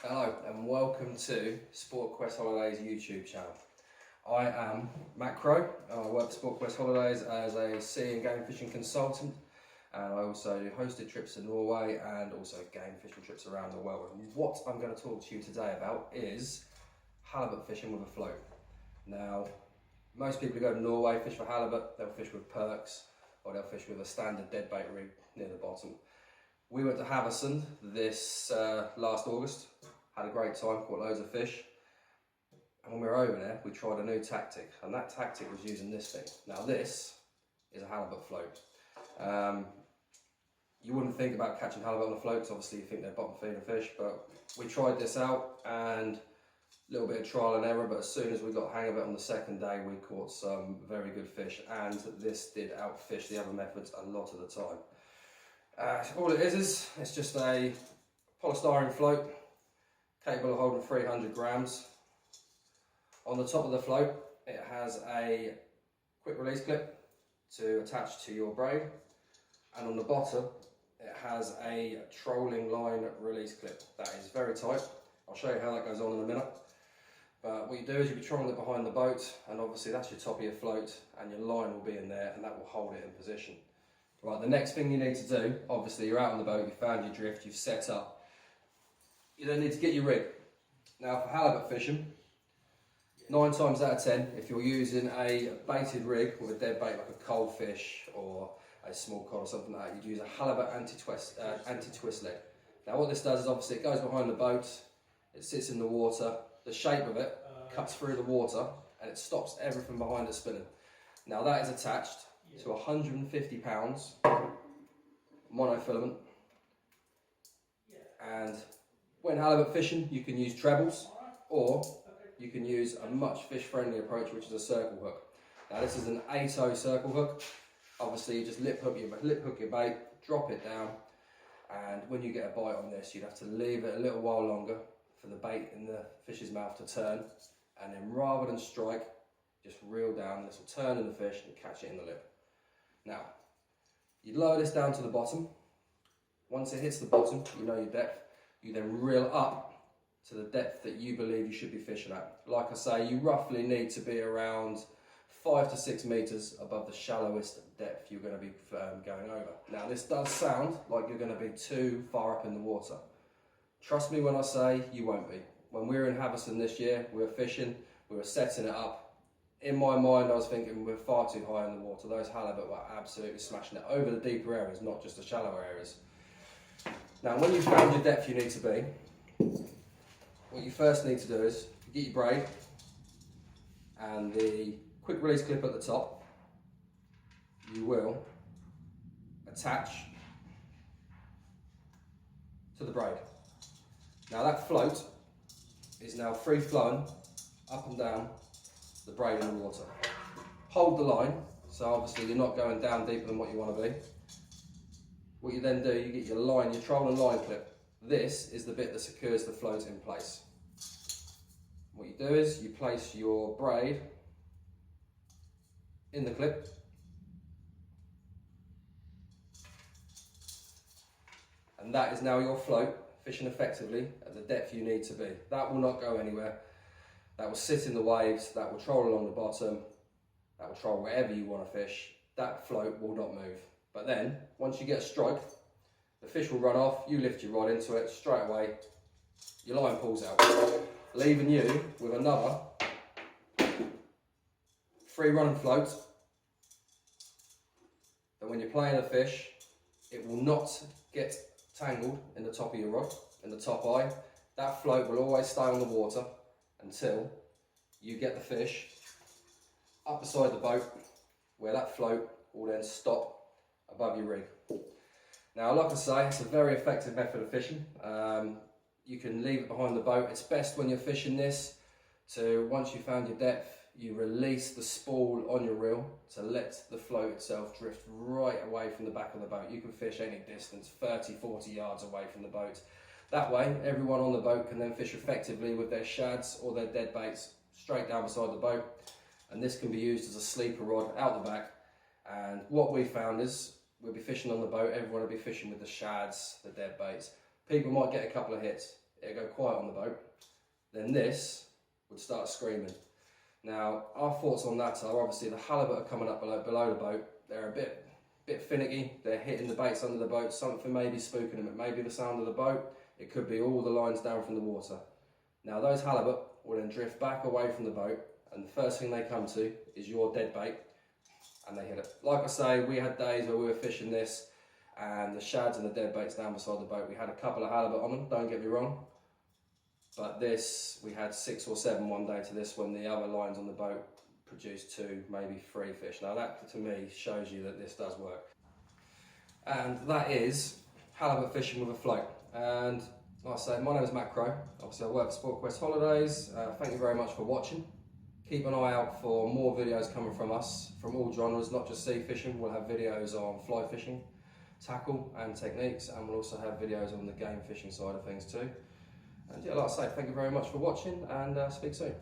Hello and welcome to Sportquest Holidays YouTube channel. I am Matt Crow. I work for Sportquest Holidays as a sea and game fishing consultant, and I also do hosted trips to Norway and also game fishing trips around the world. And what I'm going to talk to you today about is halibut fishing with a float. Now, most people who go to Norway fish for halibut, they'll fish with perks or they'll fish with a standard deadbait rig near the bottom. We went to Havesund this last August, had a great time, caught loads of fish, and when we were over there we tried a new tactic, and that tactic was using this thing. Now this is a halibut float. You wouldn't think about catching halibut on a float because obviously you think they're bottom feeder fish, but we tried this out and a little bit of trial and error, but as soon as we got the hang of it on the second day we caught some very good fish, and this did outfish the other methods a lot of the time. All it is it's just a polystyrene float capable of holding 300 grams. On the top of the float it has a quick release clip to attach to your braid, and on the bottom it has a trolling line release clip that is very tight. I'll show you how that goes on in a minute. But what you do is you'll be trolling it behind the boat, and obviously that's your top of your float, and your line will be in there and that will hold it in position. Right, the next thing you need to do, obviously you're out on the boat, you found your drift, you've set up. You then need to get your rig. Now for halibut fishing, 9 times out of 10, if you're using a baited rig with a dead bait like a cold fish or a small cod or something like that, you'd use a halibut anti-twist leg. Now what this does is obviously it goes behind the boat, it sits in the water, the shape of it cuts through the water and it stops everything behind it spinning. Now that is attached to 150 pounds monofilament, and when halibut fishing you can use trebles or you can use a much fish friendly approach, which is a circle hook. Now this is an ATOL circle hook. Obviously you just lip hook your bait, drop it down, and when you get a bite on this you'd have to leave it a little while longer for the bait in the fish's mouth to turn, and then rather than strike, just reel down. This will turn in the fish and catch it in the lip. Now, you lower this down to the bottom. Once it hits the bottom, you know your depth. You then reel up to the depth that you believe you should be fishing at. Like I say, you roughly need to be around 5 to 6 meters above the shallowest depth you're going to be going over. Now, this does sound like you're going to be too far up in the water. Trust me when I say you won't be. When we were in Havesund this year, we were fishing, we were setting it up. In my mind, I was thinking we're far too high in the water. Those halibut were absolutely smashing it over the deeper areas, not just the shallower areas. Now, when you've found your depth you need to be, what you first need to do is get your braid and the quick release clip at the top. You will attach to the braid. Now that float is now free flowing up and down the braid in the water. Hold the line, so obviously you're not going down deeper than what you want to be. What you then do, you get your line, your trolling line clip. This is the bit that secures the float in place. What you do is you place your braid in the clip, and that is now your float fishing effectively at the depth you need to be. That will not go anywhere. That will sit in the waves, that will troll along the bottom, that will troll wherever you want to fish. That float will not move. But then, once you get a strike, the fish will run off, you lift your rod into it, straight away, your line pulls out, leaving you with another free running float that when you're playing the fish, it will not get tangled in the top of your rod, in the top eye. That float will always stay on the water until you get the fish up beside the boat, where that float will then stop above your rig. Now, like I say, it's a very effective method of fishing. You can leave it behind the boat. It's best when you're fishing this to, once you've found your depth, you release the spool on your reel to let the float itself drift right away from the back of the boat. You can fish any distance, 30, 40 yards away from the boat. That way, everyone on the boat can then fish effectively with their shads or their dead baits straight down beside the boat. And this can be used as a sleeper rod out the back. And what we found is we'll be fishing on the boat, everyone will be fishing with the shads, the dead baits. People might get a couple of hits. it'd go quiet on the boat. Then this would start screaming. Now, our thoughts on that are obviously the halibut are coming up below the boat. They're a bit finicky. They're hitting the baits under the boat. Something may be spooking them. It may be the sound of the boat. It could be all the lines down from the water. Now, those halibut will then drift back away from the boat, and the first thing they come to is your dead bait, and they hit it. Like I say, we had days where we were fishing this, and the shads and the dead baits down beside the boat, we had a couple of halibut on them, don't get me wrong. But this, we had 6 or 7 one day to this, when the other lines on the boat produced 2, maybe 3 fish. Now that to me shows you that this does work. And that is halibut fishing with a float. And like I say, my name is Matt Crow. Obviously I work for Sportquest Holidays. Thank you very much for watching. Keep an eye out for more videos coming from us, from all genres, not just sea fishing. We'll have videos on fly fishing, tackle and techniques, and we'll also have videos on the game fishing side of things too. And yeah, like I say, thank you very much for watching, and speak soon.